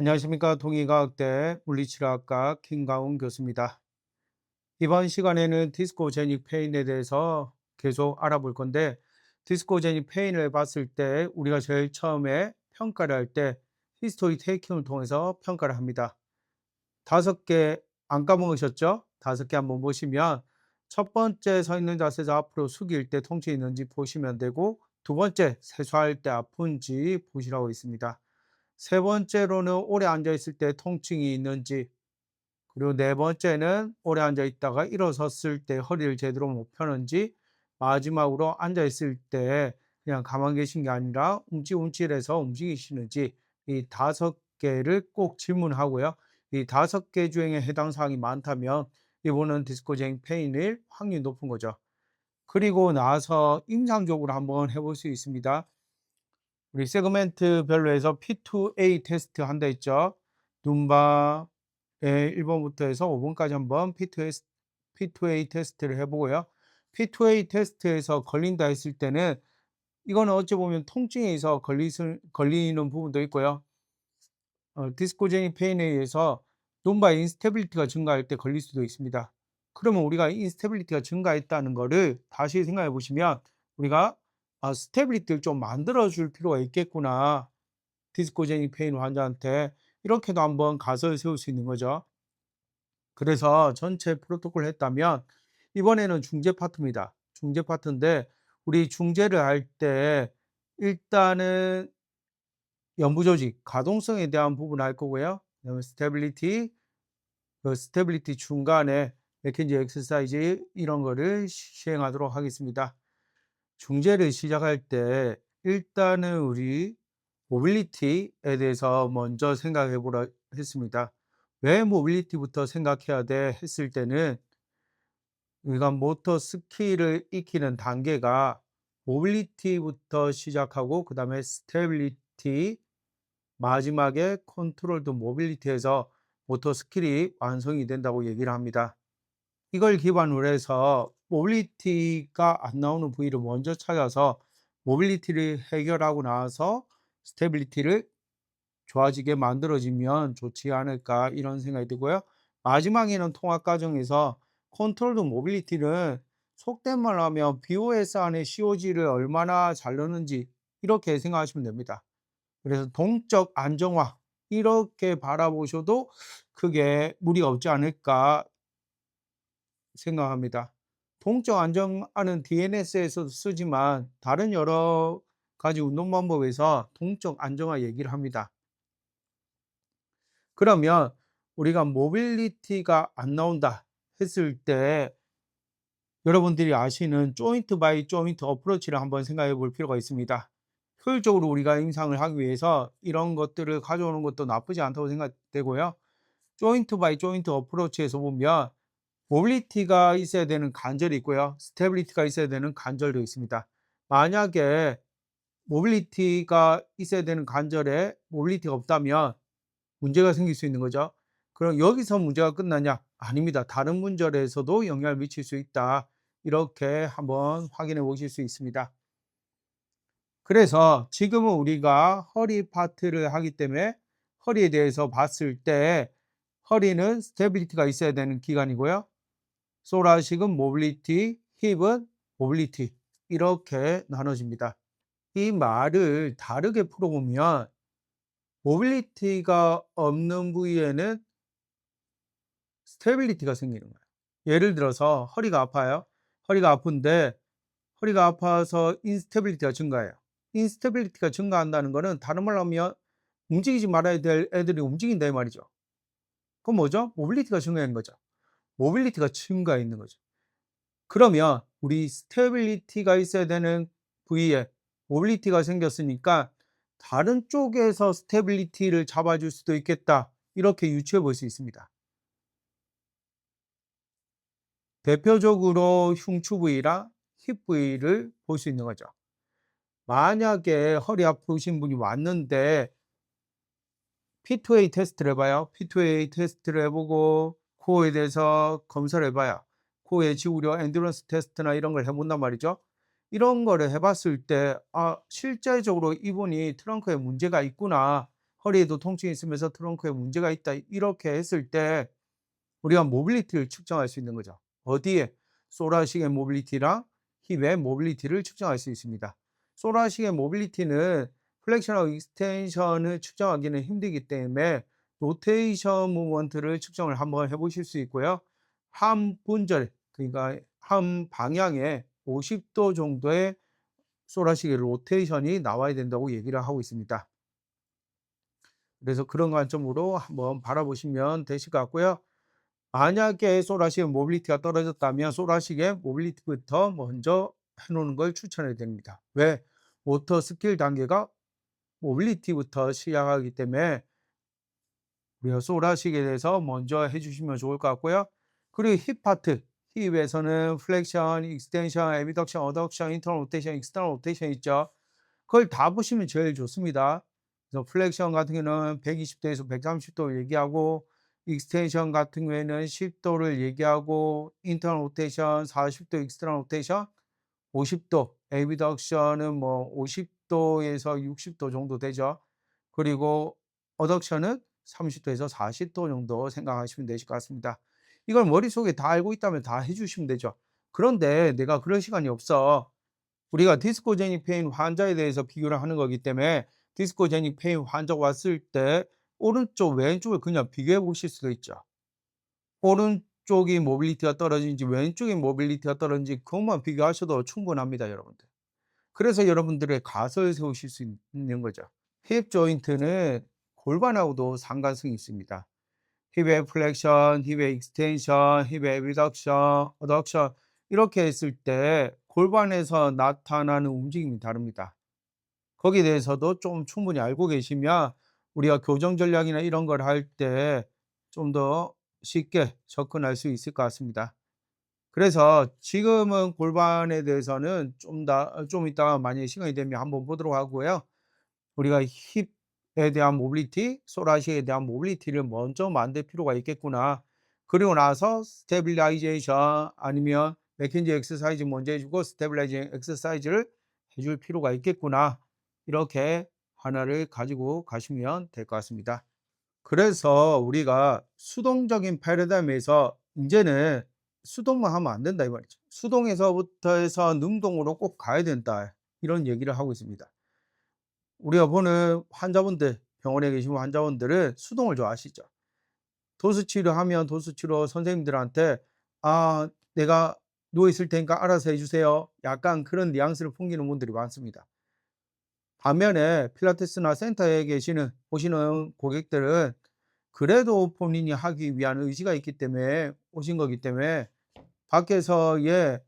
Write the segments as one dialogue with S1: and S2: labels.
S1: 안녕하십니까. 동의과학대 물리치료학과 김가훈 교수입니다. 이번 시간에는 디스코제닉 페인에 대해서 계속 알아볼 건데, 디스코제닉 페인을 봤을 때 우리가 제일 처음에 평가를 할 때 히스토리 테이킹을 통해서 평가를 합니다. 5개 안 까먹으셨죠? 5개 한번 보시면, 첫 번째 서 있는 자세에서 앞으로 숙일 때 통증이 있는지 보시면 되고, 두 번째 세수할 때 아픈지 보시라고 있습니다. 세 번째로는 오래 앉아 있을 때 통증이 있는지, 그리고 네 번째는 오래 앉아 있다가 일어섰을 때 허리를 제대로 못 펴는지, 마지막으로 앉아 있을 때 그냥 가만히 계신 게 아니라 움찔움찔해서 움직이시는지, 이 5개를 꼭 질문하고요. 이 5개 중에 해당 사항이 많다면 이거는 디스코제닉 페인일 확률이 높은 거죠. 그리고 나서 임상적으로 한번 해볼 수 있습니다. 우리 세그멘트별로 해서 P2A 테스트 한다 했죠. 눈바에 1번부터 해서 5번까지 한번 P2A 테스트를 해보고요. P2A 테스트에서 걸린다 했을 때는 이거는 어찌 보면 통증에 의해서 걸리는 부분도 있고요. 디스코제닉 페인에 의해서 눈바의 인스테빌리티가 증가할 때 걸릴 수도 있습니다. 그러면 우리가 인스테빌리티가 증가했다는 거를 다시 생각해 보시면 우리가 '스테빌리티를 좀 만들어 줄 필요가 있겠구나. 디스코제닉 페인 환자한테.' 이렇게도 한번 가설을 세울 수 있는 거죠. 그래서 전체 프로토콜을 했다면 이번에는 중재 파트입니다. 중재 파트인데 우리 중재를 할 때 일단은 연부 조직, 가동성에 대한 부분을 할 거고요. 그다음에 스테빌리티, 그 스테빌리티 중간에 맥켄지 exercise 이런 거를 시행하도록 하겠습니다. 중재를 시작할 때 일단은 우리 모빌리티에 대해서 먼저 생각해 보라 했습니다. 왜 모빌리티부터 생각해야 돼 했을 때는 우리가 모터 스킬을 익히는 단계가 모빌리티부터 시작하고 그다음에 스테빌리티, 마지막에 컨트롤드 모빌리티에서 모터 스킬이 완성이 된다고 얘기를 합니다. 이걸 기반으로 해서 모빌리티가 안 나오는 부위를 먼저 찾아서 모빌리티를 해결하고 나서 스테빌리티를 좋아지게 만들어지면 좋지 않을까 이런 생각이 들고요. 마지막에는 통합 과정에서 컨트롤드 모빌리티는 속된 말로 하면 BOS 안에 COG를 얼마나 잘 넣는지 이렇게 생각하시면 됩니다. 그래서 동적 안정화 이렇게 바라보셔도 크게 무리가 없지 않을까 생각합니다. 동적 안정화는 DNS에서도 쓰지만 다른 여러 가지 운동 방법에서 동적 안정화 얘기를 합니다. 그러면 우리가 모빌리티가 안 나온다 했을 때 여러분들이 아시는 조인트 바이 조인트 어프로치를 한번 생각해 볼 필요가 있습니다. 효율적으로 우리가 임상을 하기 위해서 이런 것들을 가져오는 것도 나쁘지 않다고 생각되고요. 조인트 바이 조인트 어프로치에서 보면 모빌리티가 있어야 되는 관절이 있고요. 스테빌리티가 있어야 되는 관절도 있습니다. 만약에 모빌리티가 있어야 되는 관절에 모빌리티가 없다면 문제가 생길 수 있는 거죠. 그럼 여기서 문제가 끝나냐? 아닙니다. 다른 문절에서도 영향을 미칠 수 있다. 이렇게 한번 확인해 보실 수 있습니다. 그래서 지금은 우리가 허리 파트를 하기 때문에 허리에 대해서 봤을 때 허리는 스테빌리티가 있어야 되는 기관이고요. 소라식은 모빌리티, 힙은 모빌리티 이렇게 나눠집니다. 이 말을 다르게 풀어보면 모빌리티가 없는 부위에는 스테빌리티가 생기는 거예요. 예를 들어서 허리가 아파요. 허리가 아픈데 허리가 아파서 인스테빌리티가 증가해요. 인스테빌리티가 증가한다는 거는 다른 말로 하면 움직이지 말아야 될 애들이 움직인다 이 말이죠. 그건 뭐죠? 모빌리티가 증가한 거죠. 모빌리티가 증가있는 거죠. 그러면 우리 스테빌리티가 있어야 되는 부위에 모빌리티가 생겼으니까 다른 쪽에서 스테빌리티를 잡아줄 수도 있겠다. 이렇게 유추해 볼 수 있습니다. 대표적으로 흉추 부위랑 힙 부위를 볼 수 있는 거죠. 만약에 허리 아프신 분이 왔는데 P2A 테스트를 해봐요. P2A 테스트를 해보고 코어에 대해서 검사를 해봐요. 코어의 지구력 엔듀런스 테스트나 이런 걸 해본단 말이죠. 이런 거를 해봤을 때 실제적으로 이분이 트렁크에 문제가 있구나. 허리에도 통증이 있으면서 트렁크에 문제가 있다. 이렇게 했을 때 우리가 모빌리티를 측정할 수 있는 거죠. 어디에? 소라식의 모빌리티랑 힙의 모빌리티를 측정할 수 있습니다. 소라식의 모빌리티는 플렉션하고 익스텐션을 측정하기는 힘들기 때문에 로테이션 무브먼트를 측정을 한번 해 보실 수 있고요. 한 분절, 그러니까 한 방향에 50도 정도의 소라식의 로테이션이 나와야 된다고 얘기를 하고 있습니다. 그래서 그런 관점으로 한번 바라보시면 되실 것 같고요. 만약에 소라식의 모빌리티가 떨어졌다면 소라식의 모빌리티부터 먼저 해 놓는 걸 추천해 드립니다. 왜? 모터 스킬 단계가 모빌리티부터 시작하기 때문에 우리가 소라식에 대해서 먼저 해 주시면 좋을 것 같고요. 그리고 힙 파트, 힙에서는 플렉션, 익스텐션, 애비덕션, 어덕션, 인터널 로테이션, 익스터널 로테이션 있죠. 그걸 다 보시면 제일 좋습니다. 그래서 플렉션 같은 경우는 120 도에서 130도 얘기하고, 익스텐션 같은 경우에는 10 도를 얘기하고, 인터널 로테이션 40도, 익스터널 로테이션 50 도, 애비덕션은 뭐 50 도에서 60도 정도 되죠. 그리고 어덕션은 30 도에서 40도 정도 생각하시면 되실 것 같습니다. 이걸 머릿속에 다 알고 있다면 다 해 주시면 되죠. 그런데 내가 그럴 시간이 없어. 우리가 디스코제닉 페인 환자에 대해서 비교를 하는 거기 때문에 디스코제닉 페인 환자가 왔을 때 오른쪽, 왼쪽을 그냥 비교해 보실 수도 있죠. 오른쪽이 모빌리티가 떨어진지 왼쪽이 모빌리티가 떨어진지 그것만 비교하셔도 충분합니다, 여러분들. 그래서 여러분들의 가설을 세우실 수 있는 거죠. 힙 조인트는 골반하고도 상관성이 있습니다. 힙의 플렉션, 힙의 익스텐션, 힙의 리덕션, 어덕션 이렇게 했을 때 골반에서 나타나는 움직임이 다릅니다. 거기에 대해서도 좀 충분히 알고 계시면 우리가 교정 전략이나 이런 걸 할 때 좀 더 쉽게 접근할 수 있을 것 같습니다. 그래서 지금은 골반에 대해서는 좀 이따가 만약에 시간이 되면 한번 보도록 하고요. 우리가 힙에 대한 모빌리티, 소라시에 대한 모빌리티를 먼저 만들 필요가 있겠구나. 그리고 나서 스테빌라이제이션 아니면 맥켄지 exercise 먼저 해 주고 스테빌라이징 exercise를 해줄 필요가 있겠구나. 이렇게 하나를 가지고 가시면 될 것 같습니다. 그래서 우리가 수동적인 패러다임에서 인제는 수동만 하면 안 된다 이 말이죠. 수동에서부터 해서 능동으로 꼭 가야 된다. 이런 얘기를 하고 있습니다. 우리가 보는 환자분들, 병원에 계신 환자분들은 수동을 좋아하시죠. 도수 치료하면 도수 치료 선생님들한테 "아 내가 누워 있을 테니까 알아서 해 주세요." 약간 그런 뉘앙스를 풍기는 분들이 많습니다. 반면에 필라테스나 센터에 오시는 고객들은 그래도 본인이 하기 위한 의지가 있기 때문에 오신 거기 때문에 밖에서의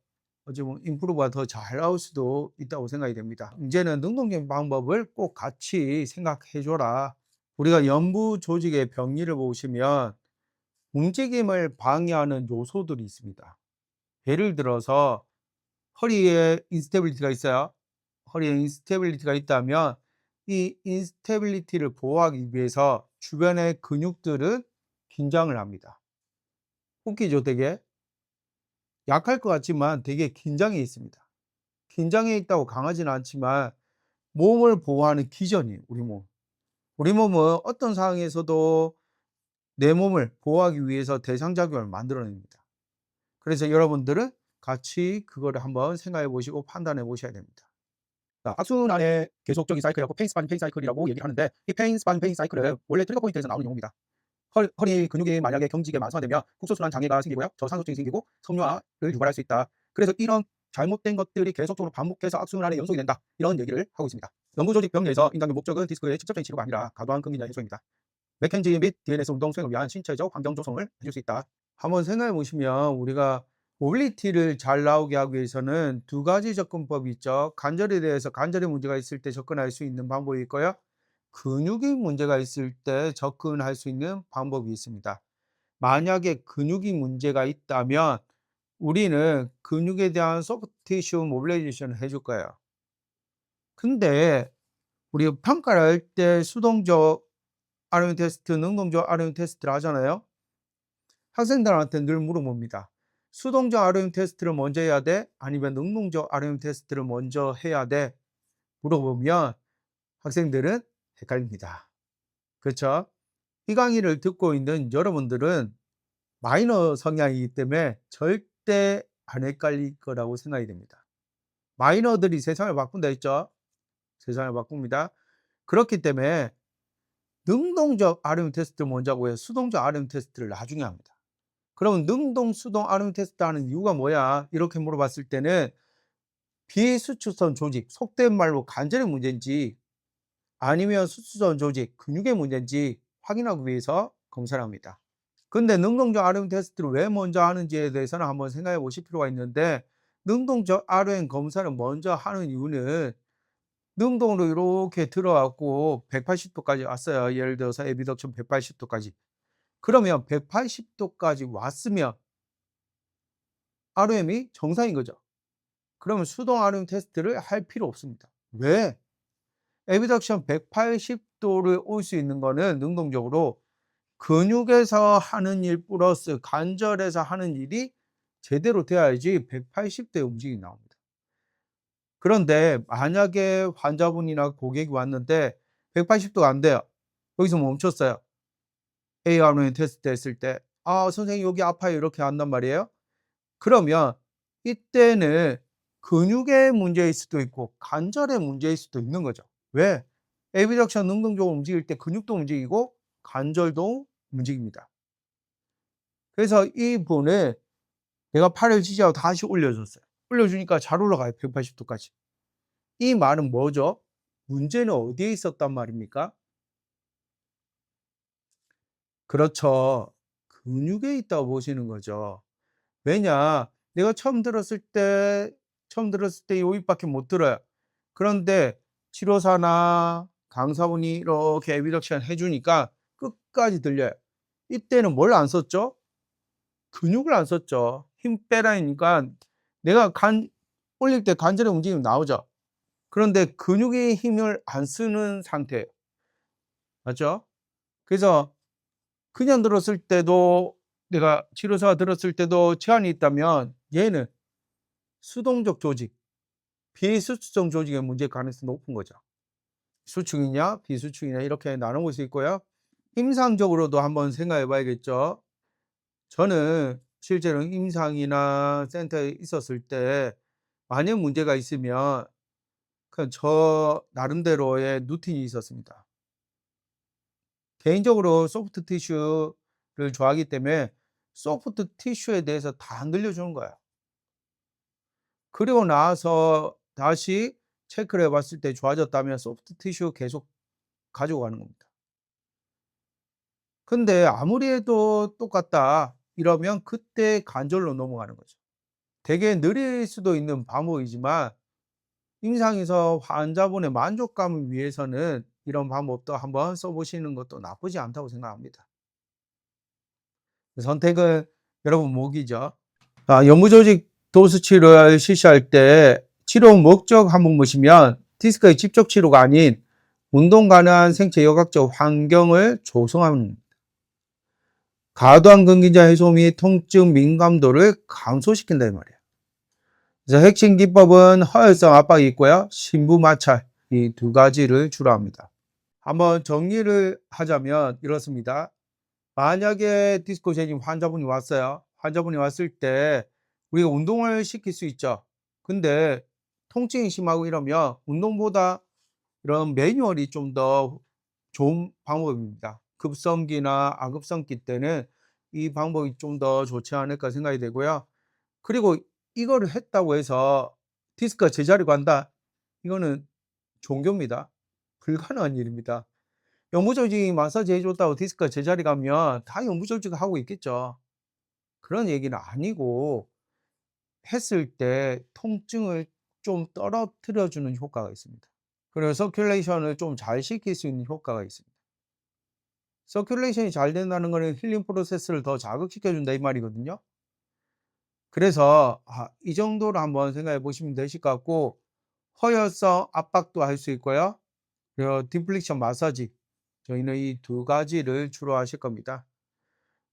S1: 어찌 보면 임프루브가 더 잘 나올 수도 있다고 생각이 됩니다. "인제는 능동적인 방법을 꼭 같이 생각해 줘라." 우리가 연부 조직의 병리를 보시면 움직임을 방해하는 요소들이 있습니다. 예를 들어서 허리에 인스테빌리티가 있어요. 허리에 인스테빌리티가 있다면 이 인스테빌리티를 보호하기 위해서 주변의 근육들은 긴장을 합니다. 웃기죠 되게? 약할 것 같지만 되게 긴장해 있습니다. 긴장해 있다고 강하지는 않지만 몸을 보호하는 기전이에요, 우리 몸. 우리 몸은 어떤 상황에서도 내 몸을 보호하기 위해서 대상작용을 만들어 냅니다. 그래서 여러분들은 같이 그거를 한번 생각해 보시고 판단해 보셔야 됩니다. 자, 악순환의 계속적인 사이클이라고 페인 스pan 페인 사이클이라고 얘기를 하는데 이 페인 스pan 페인 사이클은 원래 트리거 포인트에서 나오는 용어입니다. 허리 근육이 만약에 경직에 마사되면 국소순환 장애가 생기고요. 저산소증이 생기고 섬유화를 유발할 수 있다. 그래서 이런 잘못된 것들이 계속적으로 반복해서 악순환의 연속이 된다. 이런 얘기를 하고 있습니다. 연구조직 병리에서 인간의 목적은 디스크의 직접적인 치료가 아니라 과도한 근긴장 해소입니다. 맥켄지 및 DNS 운동 수행을 위한 신체적 환경 조성을 해줄 수 있다. 한번 생각해 보시면 우리가 모빌리티를 잘 나오게 하기 위해서는 두 가지 접근법이 있죠. 관절에 대해서 관절에 문제가 있을 때 접근할 수 있는 방법이 있고요. 근육이 문제가 있을 때 접근할 수 있는 방법이 있습니다. 만약에 근육이 문제가 있다면 우리는 근육에 대한 소프트 티슈 모빌라이제이션을 해줄 거예요. 근데 우리가 평가를 할 때 수동적 ROM 테스트, 능동적 ROM 테스트를 하잖아요. 학생들한테 늘 물어봅니다. 수동적 ROM 테스트를 먼저 해야 돼? 아니면 능동적 ROM 테스트를 먼저 해야 돼? 물어보면 학생들은 헷갈립니다. 그쵸? 이 강의를 듣고 있는 여러분들은 마이너 성향이기 때문에 절대 안 헷갈릴 거라고 생각이 됩니다. 마이너들이 세상을 바꾼다 했죠? 세상을 바꿉니다. 그렇기 때문에 능동적 RMM 테스트를 먼저 하고요. 수동적 RMM 테스트를 나중에 합니다. 그러면 능동, 수동 RMM 테스트 하는 이유가 뭐야? 이렇게 물어봤을 때는 비수축성 조직, 속된 말로 관절의 문제인지 아니면 수축성 조직, 근육의 문제인지 확인하기 위해서 검사를 합니다. 근데 능동적 RMM 테스트를 왜 먼저 하는지에 대해서는 한번 생각해 보실 필요가 있는데, 능동적 RMM 검사를 먼저 하는 이유는 능동으로 이렇게 들어왔고 180도까지 왔어요. 예를 들어서 에비덕션 180도까지. 그러면 180도까지 왔으면 RM이 정상인 거죠. 그러면 수동 RMM 테스트를 할 필요 없습니다. 왜? 에비덕션 180도를 올 수 있는 거는 능동적으로 근육에서 하는 일 플러스 관절에서 하는 일이 제대로 돼야지 180도의 움직임이 나옵니다. 그런데 만약에 환자분이나 고객이 왔는데 180도가 안 돼요. 여기서 멈췄어요. ARM 테스트 했을 때 "아 선생님 여기 아파요." 이렇게 한단 말이에요. 그러면 이때는 근육의 문제일 수도 있고 관절의 문제일 수도 있는 거죠. 왜? 에비덕션 능동적으로 움직일 때 근육도 움직이고 관절도 움직입니다. 그래서 이분을 내가 팔을 지지하고 다시 올려줬어요. 올려주니까 잘 올라가요, 180도까지. 이 말은 뭐죠? 문제는 어디에 있었단 말입니까? 그렇죠. 근육에 있다고 보시는 거죠. 왜냐? 내가 처음 들었을 때 요입밖에 못 들어요. 그런데 치료사나 강사분이 이렇게 에비덕션 해 주니까 끝까지 들려요. 이때는 뭘 안 썼죠? 근육을 안 썼죠. 힘 빼라니까 내가 간 올릴 때 관절의 움직임이 나오죠. 그런데 근육의 힘을 안 쓰는 상태예요. 맞죠? 그래서 그냥 들었을 때도 내가 치료사가 들었을 때도 제한이 있다면 얘는 수동적 조직, 비수축성 조직의 문제일 가능성이 높은 거죠. 수축이냐 비수축이냐 이렇게 나눠볼 수 있고요. 임상적으로도 한번 생각해 봐야겠죠. 저는 실제로 임상이나 센터에 있었을 때 만약 문제가 있으면 그냥 저 나름대로의 루틴이 있었습니다. 개인적으로 소프트 티슈를 좋아하기 때문에 소프트 티슈에 대해서 다 늘려주는 거예요. 그리고 나서 다시 체크를 해 봤을 때 좋아졌다면 소프트 티슈 계속 가지고 가는 겁니다. 근데 아무리 해도 똑같다 이러면 그때 관절로 넘어가는 거죠. 되게 느릴 수도 있는 방법이지만 임상에서 환자분의 만족감을 위해서는 이런 방법도 한번 써 보시는 것도 나쁘지 않다고 생각합니다. 선택은 여러분 몫이죠. 연무조직 도수 치료를 실시할 때 치료 목적 한번 보시면 디스크의 직접 치료가 아닌 운동 가능한 생체 여각적 환경을 조성하는 과도한 근기자 해소 및 통증 민감도를 감소시킨다 이 말이에요. 그래서 핵심 기법은 허혈성 압박이 있고요. 심부 마찰 이 두 가지를 주로 합니다. 한번 정리를 하자면 이렇습니다. 만약에 디스코제닉 환자분이 왔어요. 환자분이 왔을 때 우리가 운동을 시킬 수 있죠. 근데 통증이 심하고 이러면 운동보다 이런 매뉴얼이 좀 더 좋은 방법입니다. 급성기나 아급성기 때는 이 방법이 좀 더 좋지 않을까 생각이 되고요. 그리고 이거를 했다고 해서 디스크가 제자리로 간다? 이거는 종교입니다. 불가능한 일입니다. 영구조직이 마사지 해 줬다고 디스크가 제자리 가면 다 영구조직을 하고 있겠죠. 그런 얘기는 아니고 했을 때 통증을 좀 떨어뜨려 주는 효과가 있습니다. 그리고 서큘레이션을 좀 잘 시킬 수 있는 효과가 있습니다. 서큘레이션이 잘 된다는 거는 힐링 프로세스를 더 자극시켜 준다 이 말이거든요. 그래서 이 정도로 한번 생각해 보시면 되실 것 같고, 허혈성 압박도 할 수 있고요. 그리고 디플렉션 마사지, 저희는 이 두 가지를 주로 하실 겁니다.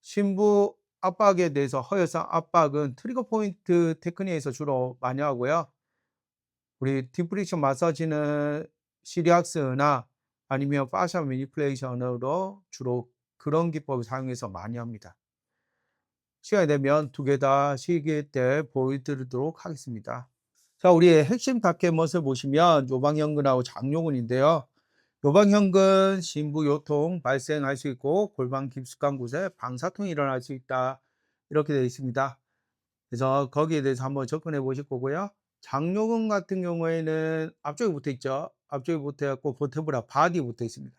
S1: 심부 압박에 대해서 허혈성 압박은 트리거 포인트 테크닉에서 주로 많이 하고요. 우리 디플렉션 마사지는 시리악스나 아니면 파셜 매니플레이션으로 주로 그런 기법을 사용해서 많이 합니다. 시간이 되면 두 개 다 시기 때 보여드리도록 하겠습니다. 자, 우리의 핵심 닭켓멋을 보시면 요방형근하고 장요근인데요. 요방형근 신부요통 발생할 수 있고 골반 깊숙한 곳에 방사통이 일어날 수 있다. 이렇게 되어 있습니다. 그래서 거기에 대해서 한번 접근해 보실 거고요. 장요근 같은 경우에는 앞쪽에 붙어 있죠. 앞쪽에 붙어 있고 버테브라 바디에 붙어 있습니다.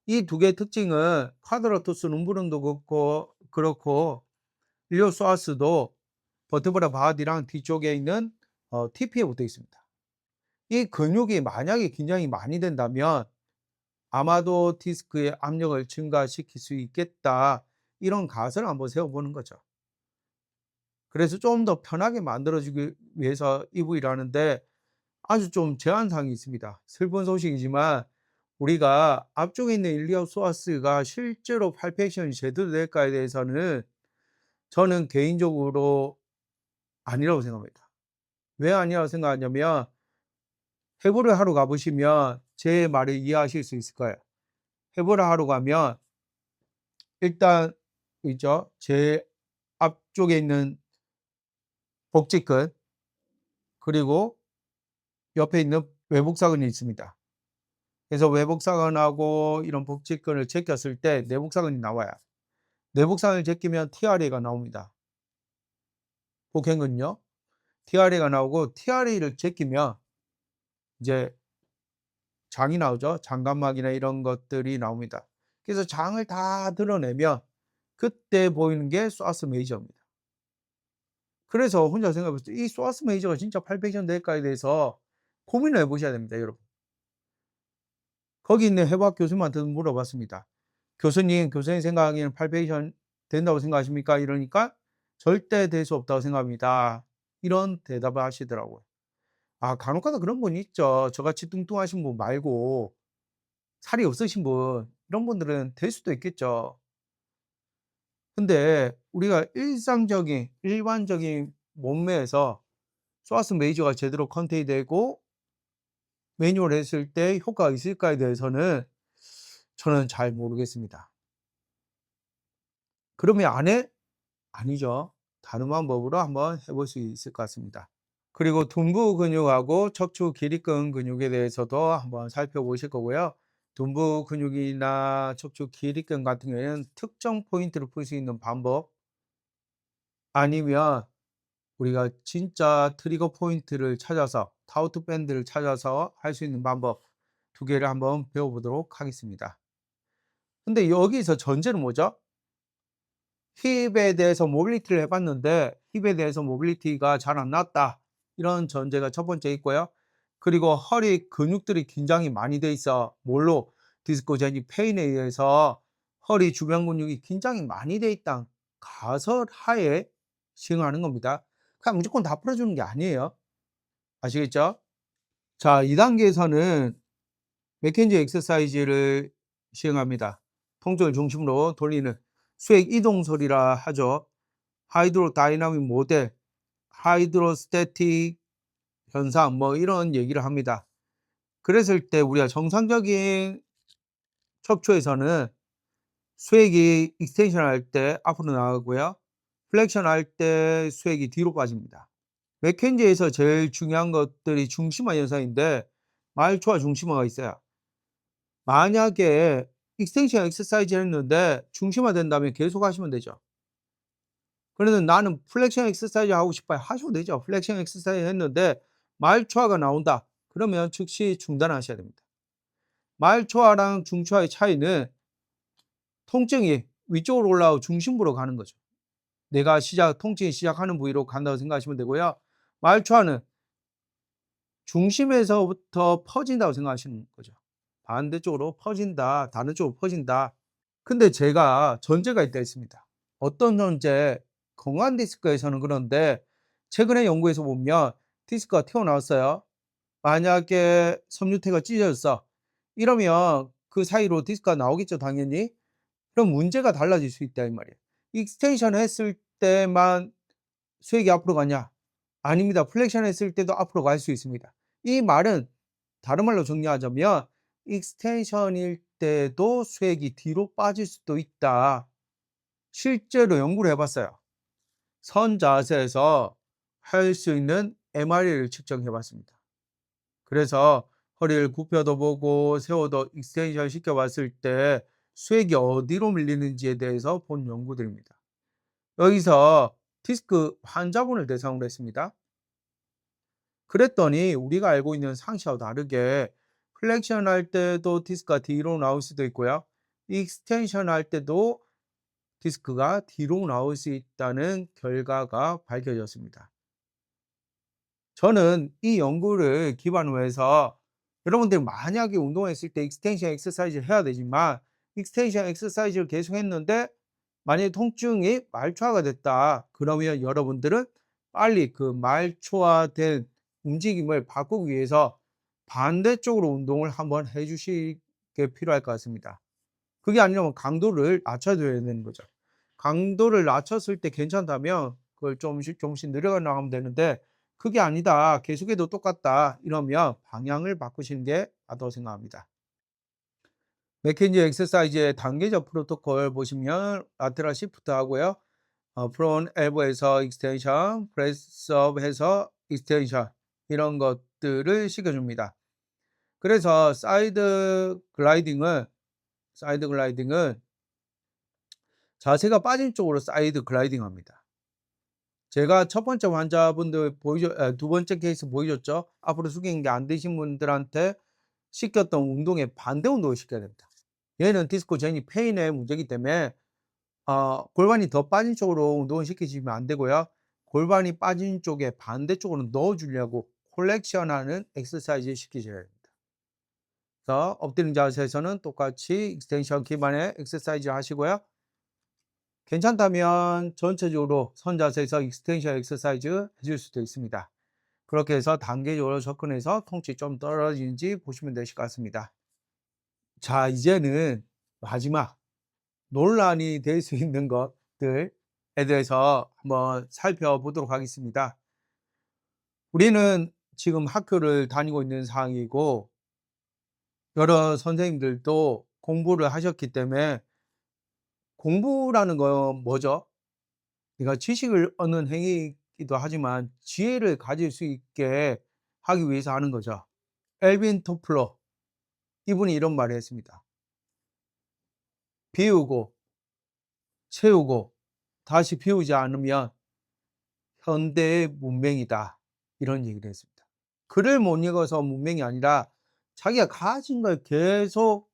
S1: 이 두 개의 특징은 쿼드라투스 룸브론도 그렇고 일리오소아스도 버테브라 바디랑 뒤쪽에 있는 TP에 붙어 있습니다. 이 근육이 만약에 긴장이 많이 된다면 아마도 디스크의 압력을 증가시킬 수 있겠다. 이런 가설을 한번 세워보는 거죠. 그래서 좀 더 편하게 만들어주기 위해서 이 부위를 하는데 아주 좀 제한사항이 있습니다. 슬픈 소식이지만 우리가 앞쪽에 있는 일리오소아스가 실제로 팔페이션이 제대로 될까에 대해서는 저는 개인적으로 아니라고 생각합니다. 왜 아니라고 생각하냐면 해부를 하러 가보시면 제 말을 이해하실 수 있을 거예요. 해부를 하러 가면 일단 있죠. 제 앞쪽에 있는 복직근 그리고 옆에 있는 외복사근이 있습니다. 그래서 외복사근하고 이런 복직근을 제꼈을 때 내복사근이 나와요. 내복사근을 제끼면 TRA가 나옵니다. 복행근요. TRA가 나오고 TRA를 제끼면 이제 장이 나오죠. 장관막이나 이런 것들이 나옵니다. 그래서 장을 다 드러내면 그때 보이는 게 소아스 메이저입니다. 그래서 혼자 생각해봤을 때 이 소아스 메이저가 진짜 팔페이션 될까에 대해서 고민을 해보셔야 됩니다, 여러분. 거기 있는 해부학 교수님한테 물어봤습니다. 교수님 생각하기에는 팔페이션 된다고 생각하십니까? 이러니까 절대 될 수 없다고 생각합니다. 이런 대답을 하시더라고요. 아, 간혹가다 그런 분이 있죠. 저같이 뚱뚱하신 분 말고 살이 없으신 분, 이런 분들은 될 수도 있겠죠. 근데 우리가 일반적인 몸매에서 소아스 메이저가 제대로 컨테인 되고 매뉴얼 했을 때 효과가 있을까에 대해서는 저는 잘 모르겠습니다. 그러면 안 해? 아니죠. 다른 방법으로 한번 해볼 수 있을 것 같습니다. 그리고 둔부 근육하고 척추 기립근 근육에 대해서도 한번 살펴보실 거고요. 둔부 근육이나 척추 기립근 같은 경우에는 특정 포인트를 풀 수 있는 방법 아니면 우리가 진짜 트리거 포인트를 찾아서 타우트 밴드를 찾아서 할 수 있는 방법 두 개를 한번 배워보도록 하겠습니다. 근데 여기서 전제는 뭐죠? 힙에 대해서 모빌리티를 해봤는데 힙에 대해서 모빌리티가 잘 안 났다. 이런 전제가 첫 번째 있고요. 그리고 허리 근육들이 긴장이 많이 돼 있어. 뭘로? 디스코제닉 페인에 의해서 허리 주변 근육이 긴장이 많이 돼 있다. 가설 하에 시행하는 겁니다. 그냥 무조건 다 풀어주는 게 아니에요. 아시겠죠? 자, 2단계에서는 맥켄지 엑서사이즈를 시행합니다. 통증을 중심으로 돌리는 수액 이동설이라 하죠. 하이드로다이나믹 모델, 하이드로스태틱 현상 뭐 이런 얘기를 합니다. 그랬을 때 우리가 정상적인 척추에서는 수액이 익스텐션 할 때 앞으로 나가고요. 플렉션 할 때 수액이 뒤로 빠집니다. 맥켄지에서 제일 중요한 것들이 중심화 현상인데 말초와 중심화가 있어요. 만약에 익스텐션 엑서사이즈 했는데 중심화 된다면 계속 하시면 되죠. 그래서 나는 플렉션 엑서사이즈 하고 싶어요. 하셔도 되죠. 플렉션 엑서사이즈 했는데 말초화가 나온다. 그러면 즉시 중단하셔야 됩니다. 말초화랑 중초화의 차이는 통증이 위쪽으로 올라오고 중심부로 가는 거죠. 내가 통증이 시작하는 부위로 간다고 생각하시면 되고요. 말초화는 중심에서부터 퍼진다고 생각하시는 거죠. 반대쪽으로 퍼진다. 다른 쪽으로 퍼진다. 근데 제가 전제가 있다 했습니다. 어떤 전제? 건강한 디스크에서는 그런데 최근에 연구에서 보면 디스크가 튀어나왔어요. 만약에 섬유태가 찢어졌어. 이러면 그 사이로 디스크가 나오겠죠, 당연히. 그럼 문제가 달라질 수 있다 이 말이에요. 익스텐션 했을 때만 수액이 앞으로 가냐? 아닙니다. 플렉션 했을 때도 앞으로 갈 수 있습니다. 이 말은 다른 말로 정리하자면 익스텐션일 때도 수액이 뒤로 빠질 수도 있다. 실제로 연구를 해 봤어요. 선 자세에서 할 수 있는 MRE를 측정해 봤습니다. 그래서 허리를 굽혀도 보고 세워도 익스텐션 시켜 봤을 때 수액이 어디로 밀리는지에 대해서 본 연구들입니다. 여기서 디스크 환자분을 대상으로 했습니다. 그랬더니 우리가 알고 있는 상시와 다르게 플렉션 할 때도 디스크가 뒤로 나올 수도 있고요. 익스텐션 할 때도 디스크가 뒤로 나올 수 있다는 결과가 밝혀졌습니다. 저는 이 연구를 기반으로 해서 여러분들이 만약에 운동했을 때 익스텐션 exercise를 해야 되지만 익스텐션 exercise를 계속 했는데 만약에 통증이 말초화가 됐다. 그러면 여러분들은 빨리 그 말초화된 움직임을 바꾸기 위해서 반대쪽으로 운동을 한번 해 주시게 필요할 것 같습니다. 그게 아니라면 강도를 낮춰줘야 되는 거죠. 강도를 낮췄을 때 괜찮다면 그걸 조금씩 늘려 나가면 되는데 그게 아니다. 계속해도 똑같다. 이러면 방향을 바꾸시는 게 맞다고 생각합니다. 맥켄지 exercise의 단계적 프로토콜 보시면 lateral shift 하고요. front elbow에서 extension, press up 해서 extension 이런 것들을 시켜줍니다. 그래서 사이드 글라이딩은 자세가 빠진 쪽으로 사이드 글라이딩 합니다. 제가 첫 번째 환자분들 두 번째 케이스 보여줬죠. 앞으로 숙이는 게 안 되신 분들한테 시켰던 운동의 반대 운동을 시켜야 됩니다. 얘는 디스코제닉 페인의 문제이기 때문에 골반이 더 빠진 쪽으로 운동을 시키시면 안 되고요. 골반이 빠진 쪽에 반대쪽으로 넣어 주려고 콜렉션하는 exercise를 시키셔야 됩니다. 그래서 엎드린 자세에서는 똑같이 익스텐션 기반의 exercise를 하시고요. 괜찮다면 전체적으로 선 자세에서 익스텐션 exercise 해줄 수도 있습니다. 그렇게 해서 단계적으로 접근해서 통증이 좀 떨어지는지 보시면 되실 것 같습니다. 자, 이제는 마지막 논란이 될 수 있는 것들에 대해서 한번 살펴보도록 하겠습니다. 우리는 지금 학교를 다니고 있는 상황이고 여러 선생님들도 공부를 하셨기 때문에 공부라는 건 뭐죠? 내가 지식을 얻는 행위이기도 하지만 지혜를 가질 수 있게 하기 위해서 하는 거죠. 엘빈 토플러 이분이 이런 말을 했습니다. 비우고 채우고 다시 비우지 않으면 현대의 문맹이다. 이런 얘기를 했습니다. 글을 못 읽어서 문맹이 아니라 자기가 가진 걸 계속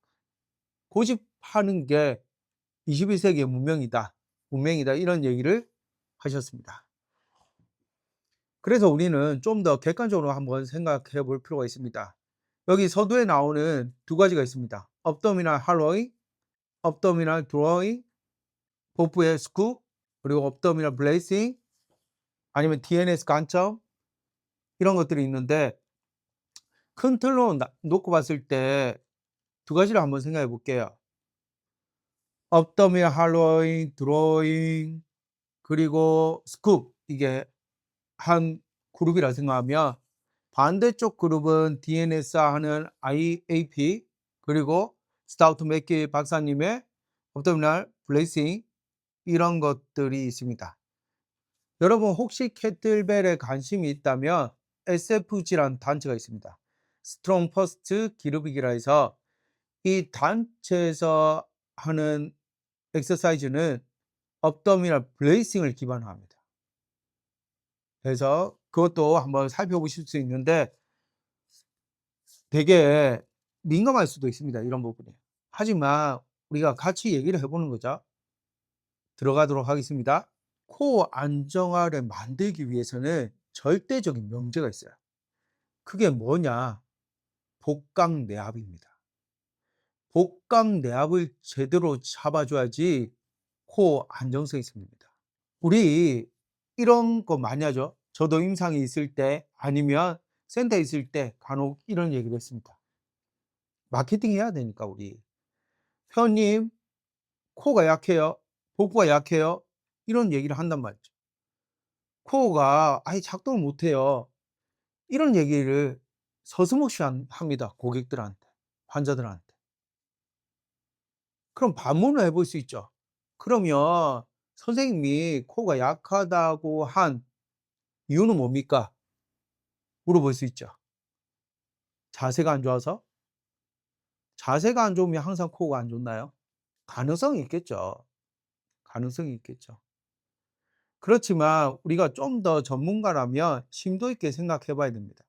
S1: 고집하는 게 21세기의 문명이다. 이런 얘기를 하셨습니다. 그래서 우리는 좀 더 객관적으로 한번 생각해 볼 필요가 있습니다. 여기 서두에 나오는 두 가지가 있습니다. abdominal hollowing, abdominal drawing, 복부의 스쿱, 그리고 abdominal bracing, 아니면 DNS 관점 이런 것들이 있는데 큰 틀로 놓고 봤을 때 두 가지를 한번 생각해 볼게요. abdominal hollowing, drawing 그리고 스쿱 이게 한 그룹이라 생각하면 반대쪽 그룹은 DNS 하는 IAP 그리고 스타우트 맥기 박사님의 abdominal bracing 이런 것들이 있습니다. 여러분 혹시 캐틀벨에 관심이 있다면 SFG라는 단체가 있습니다. 스트롱 퍼스트 기르빅이라 해서 이 단체에서 하는 엑서사이즈는 abdominal bracing을 기반으로 합니다. 그래서 그것도 한번 살펴보실 수 있는데 되게 민감할 수도 있습니다. 이런 부분이. 하지만 우리가 같이 얘기를 해보는 거죠. 들어가도록 하겠습니다. 코어 안정화를 만들기 위해서는 절대적인 명제가 있어요. 그게 뭐냐? 복강내압입니다. 복강내압을 제대로 잡아줘야지 코어 안정성이 생깁니다. 우리 이런 거 많이 하죠. 저도 임상이 있을 때 아니면 센터에 있을 때 간혹 이런 얘기를 했습니다. 마케팅 해야 되니까 우리. 회원님 코어가 약해요. 복부가 약해요. 이런 얘기를 한단 말이죠. 코어가 아예 작동을 못해요. 이런 얘기를 서슴없이 합니다. 고객들한테. 환자들한테. 그럼 반문을 해볼 수 있죠. 그러면 선생님이 코가 약하다고 한 이유는 뭡니까? 물어볼 수 있죠. 자세가 안 좋아서? 자세가 안 좋으면 항상 코가 안 좋나요? 가능성이 있겠죠. 가능성이 있겠죠. 그렇지만 우리가 좀 더 전문가라면 심도 있게 생각해 봐야 됩니다.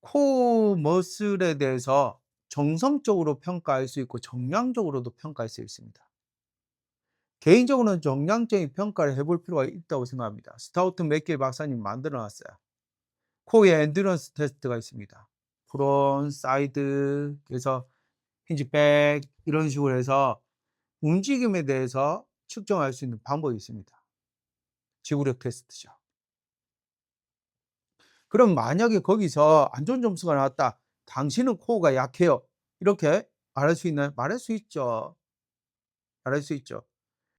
S1: 코 머슬에 대해서 정성적으로 평가할 수 있고 정량적으로도 평가할 수 있습니다. 개인적으로는 정량적인 평가를 해볼 필요가 있다고 생각합니다. 스타우트 맥길 박사님이 만들어 놨어요. 코의 엔듀런스 테스트가 있습니다. 프론트, 사이드, 그래서 힌지 백 이런 식으로 해서 움직임에 대해서 측정할 수 있는 방법이 있습니다. 지구력 테스트죠. 그럼 만약에 거기서 안 좋은 점수가 나왔다. "당신은 코어가 약해요." 이렇게 말할 수 있나요? 말할 수 있죠. 말할 수 있죠.